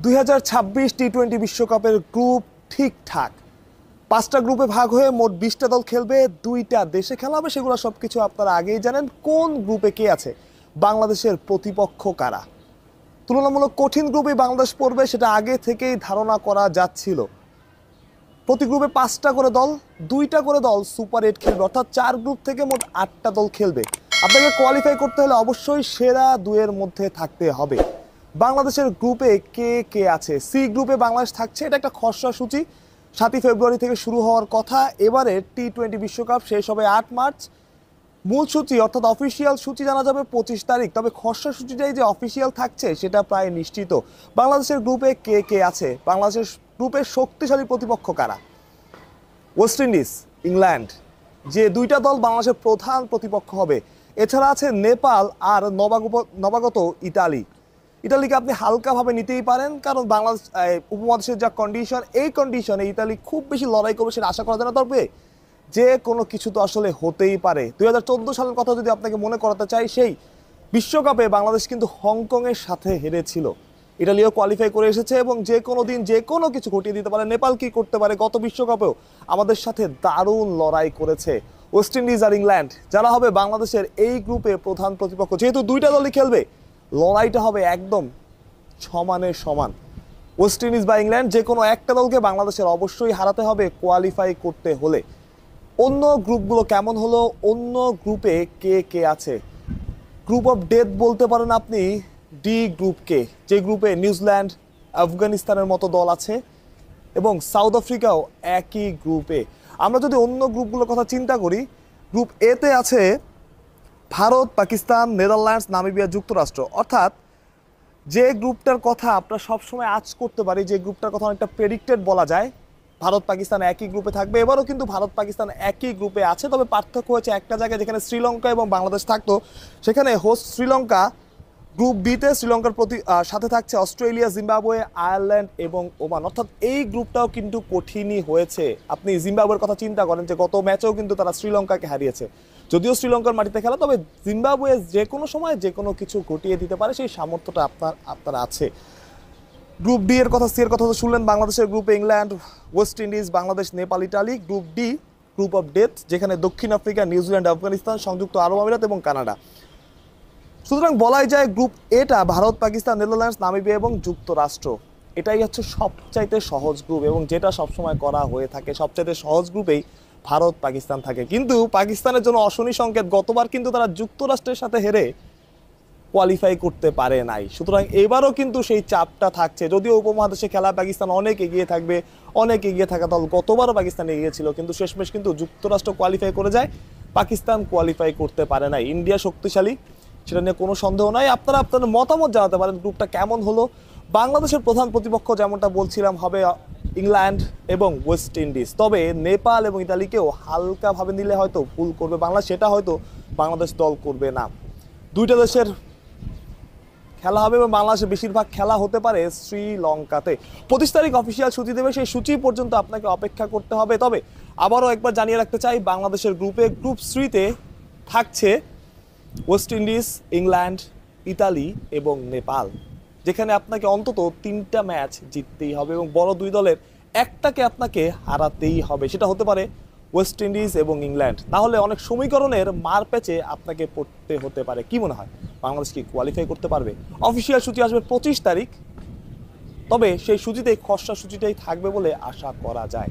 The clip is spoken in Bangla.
2026 টি-20 বিশ্বকাপের গ্রুপ ঠিকঠাক 5টা গ্রুপে ভাগ হয়ে মোট 20টা দল খেলবে, 2টা দেশে খেলা হবে। সেগুলো সবকিছু আপনারা আগেই জানেন। কোন গ্রুপে কে আছে, বাংলাদেশের প্রতিপক্ষ কারা, তুলনামূলক কঠিন গ্রুপে বাংলাদেশ পড়বে সেটা আগে থেকেই ধারণা করা যাচ্ছিল। প্রতি গ্রুপে 5টা করে দল, 2টা করে দল সুপার 8 খেলবে, অর্থাৎ 4 গ্রুপ থেকে মোট 8টা দল খেলবে। আপনাকে কোয়ালিফাই করতে হলে অবশ্যই সেরা 2-এর মধ্যে থাকতে হবে। বাংলাদেশের গ্রুপে কে কে আছে? সি গ্রুপে বাংলাদেশ থাকছে, এটা একটা খসড়া সূচি। 7 ফেব্রুয়ারি থেকে শুরু হওয়ার কথা। এবারে টি-20 বিশ্বকাপ শেষ হবে 8 মার্চ। মূল সূচি অর্থাৎ অফিসিয়াল সূচি জানা যাবে 25 তারিখ। তবে খসড়া সূচিটাই যে অফিসিয়াল থাকছে সেটা প্রায় নিশ্চিত। বাংলাদেশের গ্রুপে কে কে আছে? বাংলাদেশের গ্রুপের শক্তিশালী প্রতিপক্ষ কারা? ওয়েস্ট ইন্ডিজ, ইংল্যান্ড, যে 2টা দল বাংলাদেশের প্রধান প্রতিপক্ষ হবে। এছাড়া আছে নেপাল আর নবাগত ইতালি। ইতালিকে আপনি হালকাভাবে নিতেই পারেন, কারণ বাংলাদেশ উপমহাদেশের যা কন্ডিশন, এই কন্ডিশনে ইতালি খুব বেশি লড়াই করবে সেটা আশা করা যায় না। তবে যে কোনো কিছু তো আসলে হতেই পারে। 2014 সালের কথা যদি আপনাকে মনে করাতে চাই, সেই বিশ্বকাপে বাংলাদেশ কিন্তু হংকংয়ের সাথে হেরেছিল। ইটালিও কোয়ালিফাই করে এসেছে এবং যে কোনো দিন যে কোনো কিছু ঘটিয়ে দিতে পারে। নেপাল কি করতে পারে? গত বিশ্বকাপেও আমাদের সাথে দারুণ লড়াই করেছে। ওয়েস্ট ইন্ডিজ আর ইংল্যান্ড যারা হবে বাংলাদেশের এই গ্রুপে প্রধান প্রতিপক্ষ, যেহেতু 2টা দলই খেলবে, লড়াইটা হবে একদম সমানে সমান। ওয়েস্ট ইন্ডিজ বা ইংল্যান্ড যে কোনো একটা দলকে বাংলাদেশের অবশ্যই হারাতে হবে কোয়ালিফাই করতে হলে। অন্য গ্রুপগুলো কেমন হলো? অন্য গ্রুপে কে কে আছে? গ্রুপ অফ ডেথ বলতে পারেন আপনি ডি গ্রুপকে, যে গ্রুপে নিউজিল্যান্ড, আফগানিস্তানের মতো দল আছে এবং সাউথ আফ্রিকাও একই গ্রুপে। আমরা যদি অন্য গ্রুপগুলোর কথা চিন্তা করি, গ্রুপ এতে আছে ভারত, পাকিস্তান, নেদারল্যান্ডস, নামিবিয়া, যুক্তরাষ্ট্র। অর্থাৎ যে গ্রুপটার কথা আমরা সবসময় আজ করতে পারি, যে গ্রুপটার কথা অনেকটা প্রেডিক্টেড বলা যায়, ভারত পাকিস্তান একই গ্রুপে থাকবে। এবারও কিন্তু ভারত পাকিস্তান একই গ্রুপে আছে। তবে পার্থক্য হয়েছে একটা জায়গায়, যেখানে শ্রীলঙ্কা এবং বাংলাদেশ থাকতো, সেখানে হোস্ট শ্রীলঙ্কা গ্রুপ বিতে শ্রীলঙ্কার সাথে থাকছে অস্ট্রেলিয়া, জিম্বাবুয়ে, আয়ারল্যান্ড এবং ওমান। অর্থাৎ এই গ্রুপটাও কিন্তু কঠিনই হয়েছে। আপনি জিম্বাবুয়ের কথা চিন্তা করেন, যে গত ম্যাচেও কিন্তু তারা শ্রীলঙ্কাকে হারিয়েছে। যদিও শ্রীলঙ্কার মাটিতে খেলা, তবে জিম্বাবুয়ে যে কোনো সময় যে কোনো কিছু ঘটিয়ে দিতে পারে, সেই সামর্থ্যটা আপনার আছে। গ্রুপ ডি এর কথা, সি এর কথা তো শুনলেন। বাংলাদেশের গ্রুপে England, West Indies, Bangladesh, Nepal, Italy. Group D group of death, যেখানে দক্ষিণ আফ্রিকা, নিউজিল্যান্ড, আফগানিস্তান, সংযুক্ত আরব আমিরাত এবং কানাডা। সুতরাং বলাই যায় গ্রুপ এটা ভারত, পাকিস্তান, নেদারল্যান্ডস, নামিবিয়া এবং যুক্তরাষ্ট্র। এটাই হচ্ছে সবচাইতে সহজ গ্রুপ এবং যেটা সবসময় করা হয়ে থাকে। সবচাইতে সহজ গ্রুপেই ভারত, পাকিস্তান থাকে। কিন্তু পাকিস্তানের জন্য অশনি সংকেত, গতবার কিন্তু তারা যুক্তরাষ্ট্রের সাথে হেরে কোয়ালিফাই করতে পারে নাই। সুতরাং এবারও কিন্তু সেই চাপটা থাকছে। যদিও উপমহাদেশে খেলা পাকিস্তান অনেক এগিয়ে থাকবে, অনেক এগিয়ে থাকা দল, গতবারও পাকিস্তান এগিয়ে ছিল, কিন্তু শেষমেশ কিন্তু যুক্তরাষ্ট্র কোয়ালিফাই করে যায়, পাকিস্তান কোয়ালিফাই করতে পারে নাই। ইন্ডিয়া শক্তিশালী, সেটা নিয়ে কোনো সন্দেহ নাই। আপনারা আপনাদের মতামত জানাতে পারেন গ্রুপটা কেমন হলো। বাংলাদেশের প্রধান প্রতিপক্ষ যেমনটা বলছিলাম হবে ইংল্যান্ড এবং ওয়েস্ট ইন্ডিজ। তবে নেপাল এবং ইতালিকেও হালকাভাবে নিলে হয়তো ভুল করবে বাংলাদেশ, সেটা হয়তো বাংলাদেশ দল করবে না। 2টা দেশের খেলা হবে এবং বাংলাদেশের বেশিরভাগ খেলা হতে পারে শ্রীলঙ্কাতে। 25 তারিখ অফিসিয়াল সূচি দেবে, সেই সূচি পর্যন্ত আপনাকে অপেক্ষা করতে হবে। তবে আবারও একবার জানিয়ে রাখতে চাই, বাংলাদেশের গ্রুপে গ্রুপ সিতে থাকছে ওয়েস্ট ইন্ডিজ, ইংল্যান্ড, ইতালি এবং নেপাল, যেখানে আপনাকে অন্তত 3টা ম্যাচ জিততেই হবে এবং বড় 2 দলের একটাকে আপনাকে হারাতেই হবে। সেটা হতে পারে ওয়েস্ট ইন্ডিজ এবং ইংল্যান্ড। তাহলে অনেক সমীকরণের মার প্যাচে আপনাকে পড়তে হতে পারে। কি মনে হয়, বাংলাদেশ কি কোয়ালিফাই করতে পারবে? অফিসিয়াল সূচি আসবে 25 তারিখ, তবে সেই সূচিতে খসড়া সূচিটাই থাকবে বলে আশা করা যায়।